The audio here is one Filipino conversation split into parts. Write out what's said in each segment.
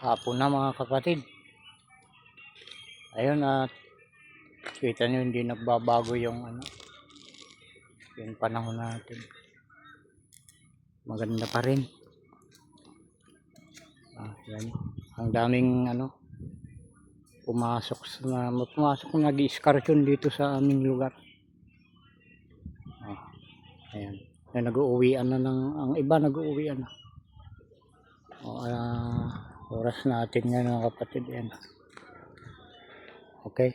Hapon na mga kapatid. Ayun at kita nyo hindi nagbabago yung yung panahon natin. Maganda pa rin. Yan. Ang daming pumasok nag-i-excursion dito sa aming lugar. Ayan. Ay, nag-uuwian na ang iba nag-uuwian na. Oras natin yan mga kapatid. Yan. Okay.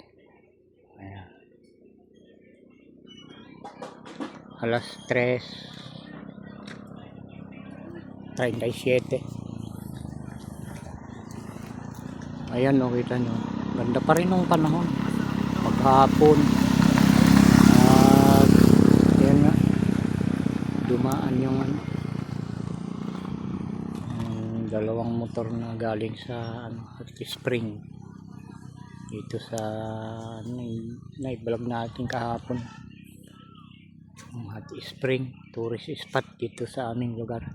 Ayan. Alas 3:37. Ayan, kita nyo. Ganda pa rin ng panahon. Maghapon. At yan nga. Dumaan yung dalawang motor na galing sa Hot Spring. Dito sa na-vlog natin kahapon. Ang Hot Spring tourist spot dito sa aming lugar.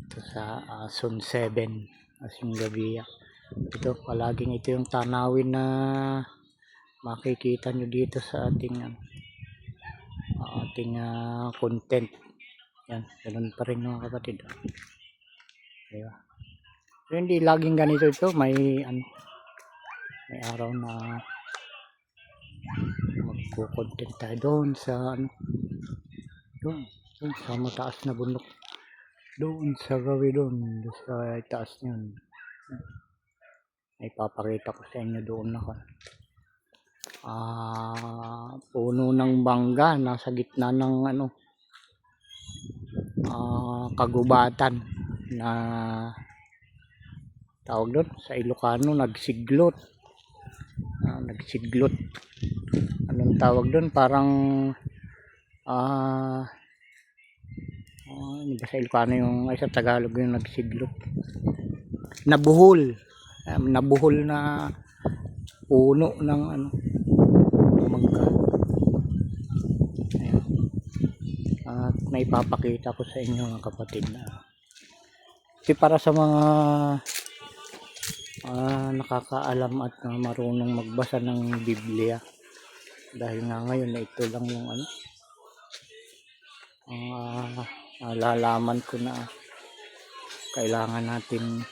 Ito sa Zone 7 Asing Gabia. Ito palaging ito yung tanawin na makikita nyo dito sa ating content. Yan, ganun pa rin mga kapatid. Diba? So, hindi laging ganito ito, may araw na magko-content tayo doon sa doon sa mataas na bundok, doon sa gawi doon sa itaas niyon. Ay papakita ko sa inyo doon ako. Puno ng bangga nasa gitna ng kagubatan na tawag doon sa Ilocano, nagsiglot. Anong tawag doon? Parang ano ba sa Ilocano yung ay sa Tagalog yung nagsiglot? Nabuhol na puno ng mangga. Ayan. At may papakita ko sa inyo mga kapatid na para sa mga nakakaalam at marunong magbasa ng Biblia, dahil nga ngayon na ito lang yung nalalaman ko na kailangan natin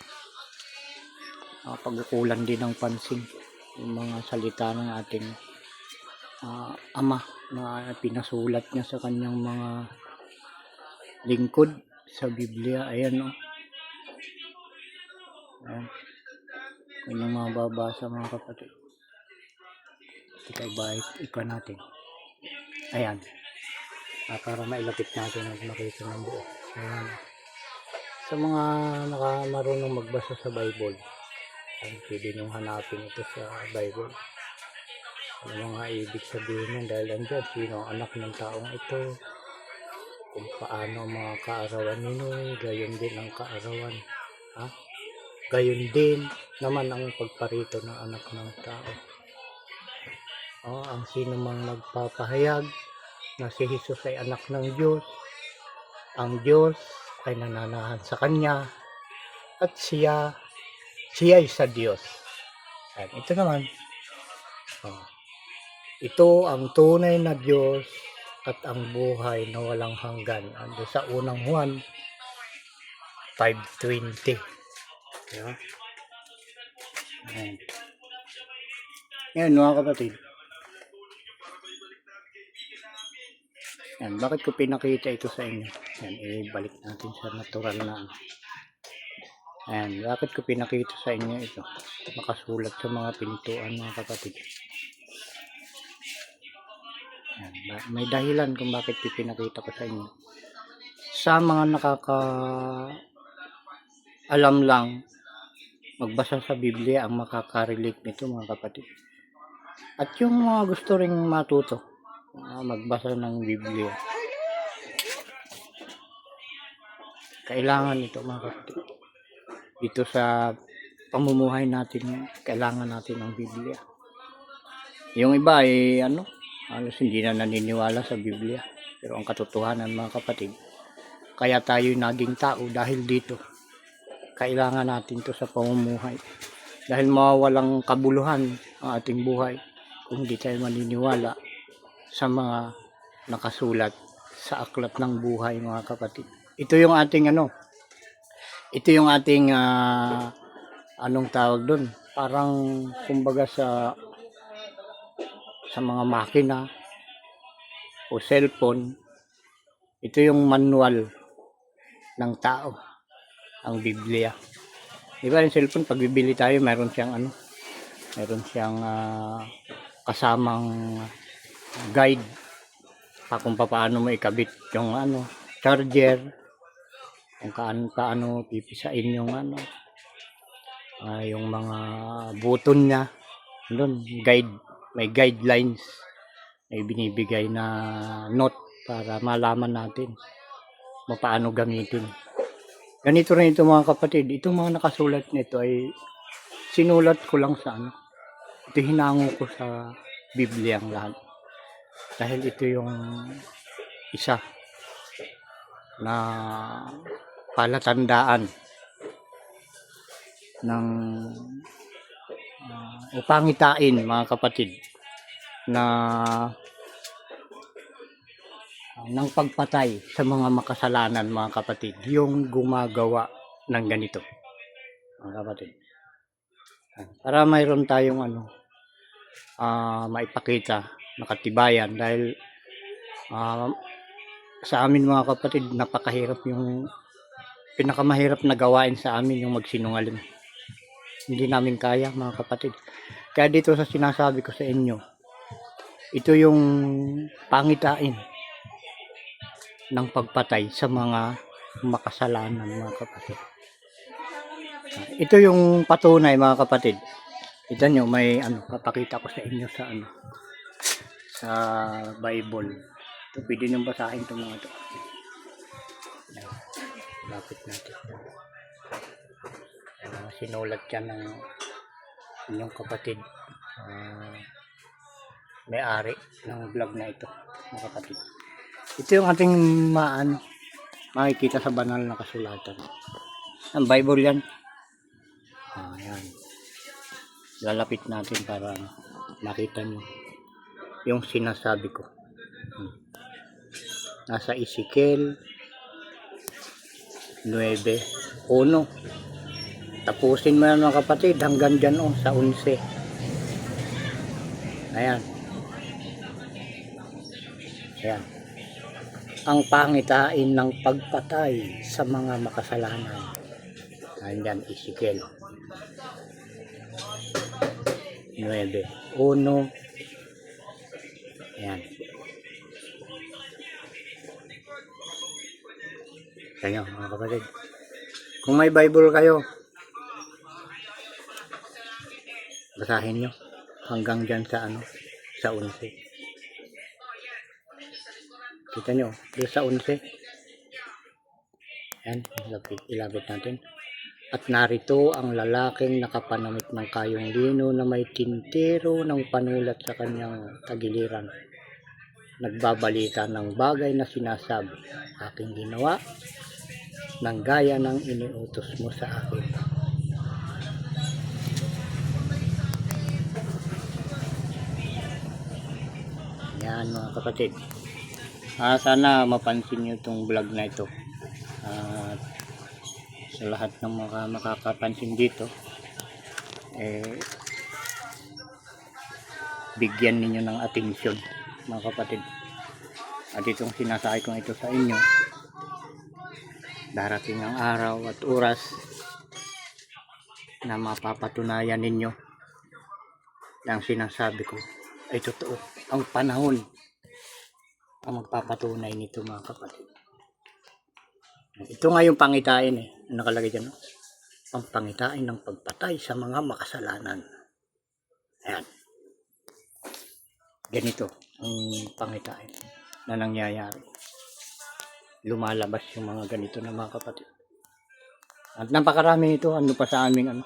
pagkukulan din ng pansin yung mga salita ng ating Ama na pinasulat niya sa kanyang mga lingkod sa Biblia. Ayan ayan. Yun yung mababasa mga kapatid. Kita iba natin. Ayan. Para mailapit natin at makita ng buo. Ayan. Sa mga marunong magbasa sa Bible, pwede nyo hanapin ito sa Bible. Ano mga ibig sabihin yan, dahil andyan sino ang anak ng taong ito, kung paano mga kaarawan nino, gayon din ang kaarawan. Gayon din naman ang pagparito ng anak ng tao. Ang sino mang nagpapahayag na si Jesus ay anak ng Diyos, ang Diyos ay nananahan sa kanya at siya ay sa Diyos. At ito naman, ito ang tunay na Diyos at ang buhay na walang hanggan. Ando sa unang Juan 5:20. Yeah. Yan mga kapatid. Yan, bakit ko pinakita ito sa inyo? Yan, ibalik natin sa natural na. Ayan, bakit ko pinakita sa inyo ito? Nakasulat sa mga pintuan mga kapatid. Ayan, may dahilan kung bakit pinakita ko sa inyo. Sa mga alam lang magbasa sa Biblia ang makaka-relate nito mga kapatid. At yung mga gusto ring matuto magbasa ng Biblia, kailangan ito mga kapatid. Dito sa pamumuhay natin, kailangan natin ng Biblia. Yung iba ay halos hindi na naniniwala sa Biblia. Pero ang katotohanan mga kapatid, kaya tayo naging tao dahil dito. kailangan natin to sa pamumuhay. Dahil mawawalang kabuluhan ang ating buhay kung hindi tayo maniniwala sa mga nakasulat sa aklat ng buhay, mga kapatid. Ito yung ating ito yung ating anong tawag doon? Parang kumbaga sa mga makina o cellphone, ito yung manual ng tao, ang Biblia. Di ba yung cellphone, pag bibili tayo, meron siyang kasamang guide kung paano mo ikabit yung charger, kung paano pipisain yung yung mga button niya. Doon, may guidelines, may binibigay na note para malaman natin paano gamitin. Ganito rin ito, mga kapatid. Itong mga nakasulat nito ay sinulat ko lang sa ito hinango ko sa Biblia ang lahat. Dahil ito yung isa na palatandaan ng pangitain, mga kapatid, na ng pagpatay sa mga makasalanan, mga kapatid, yung gumagawa ng ganito, mga kapatid. Para mayroon tayong maipakita na katibayan, dahil sa amin, mga kapatid, napakahirap, yung pinakamahirap na gawain sa amin yung magsinungaling. Hindi namin kaya, mga kapatid. Kaya dito sa sinasabi ko sa inyo, ito yung pangitain ng pagpatay sa mga makasalanan, mga kapatid. Ito yung patunay, mga kapatid. Ito nyo, may papakita ko sa inyo sa Bible. Ito, pwede nyo basahin ito, mga ito. Lapit natin. Sinulat yan ng inyong kapatid, may-ari ng vlog na ito, mga kapatid. Ito yung ating makikita sa banal na kasulatan. Ang Bible yan. Ayan. Lalapit natin para makita nyo yung sinasabi ko. Nasa Ezekiel 9:1. Tapusin mo yan, mga kapatid, hanggang dyan sa 11. Ayan. Ayan. Ang pangitain ng pagpatay sa mga makasalanan. Ayan, Ezekiel 9:1. Ayan. Kaya, mga kapatid, kung may Bible kayo, basahin nyo hanggang dyan sa sa 11. Kita nyo, doon sa 11. Ayan, ilapit natin. At narito ang lalaking nakapanamit ng kayong lino na may tintero ng panulat sa kanyang tagiliran. Nagbabalita ng bagay na sinasabi, aking ginawa ng gaya ng iniutos mo sa akin. Yan, mga kapatid. Sana mapansin nyo itong vlog na ito. Sa lahat ng mga makakapansin dito, bigyan ninyo ng atensyon, mga kapatid. At itong sinasabi ko ito sa inyo, darating ang araw at oras na mapapatunayan ninyo na ang sinasabi ko ay totoo. Ang panahon ang magpapatunay nito, mga kapatid. Ito nga yung pangitain nakalagay dyan, ang pangitain ng pagpatay sa mga makasalanan. Ayan. Ganito ang pangitain na nangyayari. Lumalabas yung mga ganito na, mga kapatid. At napakarami ito. Pa sa aming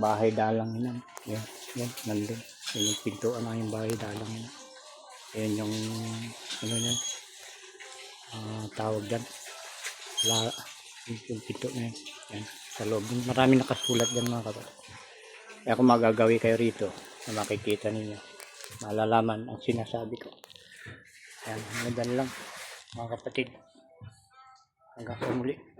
bahay dalang yan. Yan, nandun. Yan yung pintuan ng bahay dalang yan. Yan yung tawag dyan. Yung pinto na yan. Yan. sa loob. Marami nakasulat dyan mga kapatid. Kaya kung magagawi kayo rito, na makikita ninyo, malalaman ang sinasabi ko. Ayan, hanggang lang mga kapatid. Hanggang sa muli.